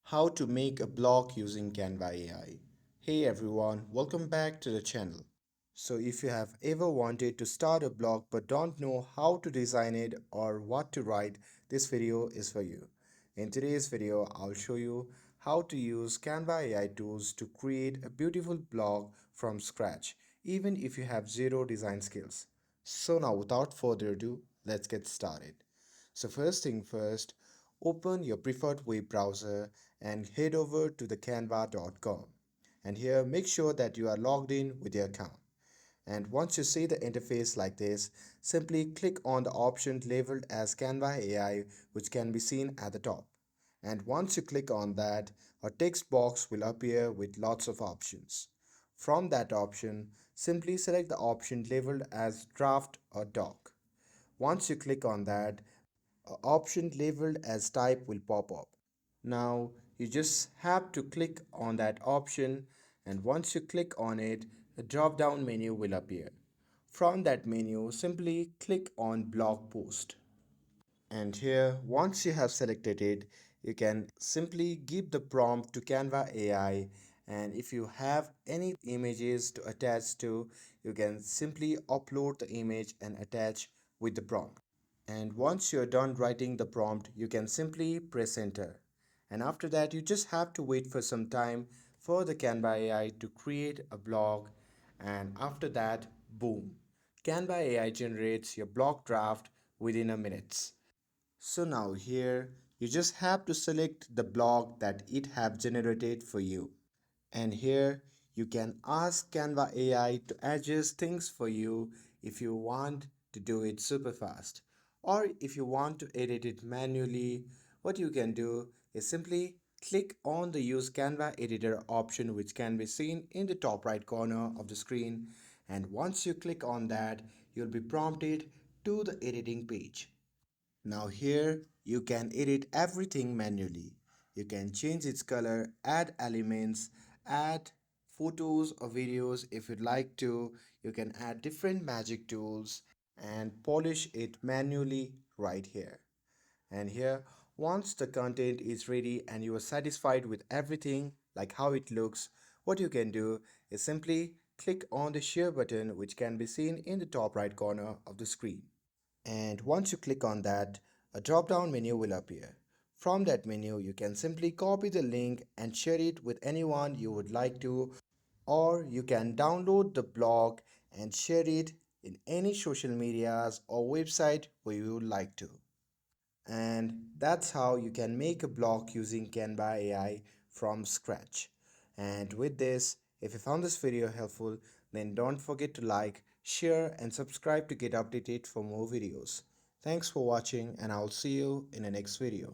How to make a blog using Canva AI. Hey everyone, welcome back to the channel. So if you have ever wanted to start a blog but don't know how to design it or what to write, this video is for you. In today's video, I'll show you how to use Canva AI tools to create a beautiful blog from scratch, even if you have zero design skills. So now without further ado, let's get started. So first thing first, open your preferred web browser and head over to the canva.com. And here make sure that you are logged in with your account. And once you see the interface like this, simply click on the option labeled as Canva AI, which can be seen at the top. And once you click on that, a text box will appear with lots of options. From that option, simply select the option labeled as draft or doc. Once you click on that, an option labeled as type will pop up. Now you just have to click on that option, and once you click on it, a drop down menu will appear. From that menu, simply click on blog post. And here, once you have selected it, you can simply give the prompt to Canva AI. And if you have any images to attach to, you can simply upload the image and attach with the prompt. And once you're done writing the prompt, you can simply press enter. And after that, you just have to wait for some time for the Canva AI to create a blog. And after that, boom, Canva AI generates your blog draft within a minute. So now here, you just have to select the blog that it have generated for you. And here you can ask Canva AI to adjust things for you if you want to do it super fast. Or if you want to edit it manually, what you can do is simply click on the Use Canva Editor option, which can be seen in the top right corner of the screen. And once you click on that, you'll be prompted to the editing page. Now here you can edit everything manually. You can change its color, add elements, add photos or videos if you'd like to. You can add different magic tools and polish it manually right here. And here, once the content is ready and you are satisfied with everything, like how it looks, what you can do is simply click on the share button, which can be seen in the top right corner of the screen. And once you click on that, a drop down menu will appear. From that menu, you can simply copy the link and share it with anyone you would like to, or you can download the blog and share it in any social medias or website where you would like to. And that's how you can make a blog using Canva AI from scratch. And with this, if you found this video helpful, then don't forget to like, share, and subscribe to get updated for more videos. Thanks for watching, and I'll see you in the next video.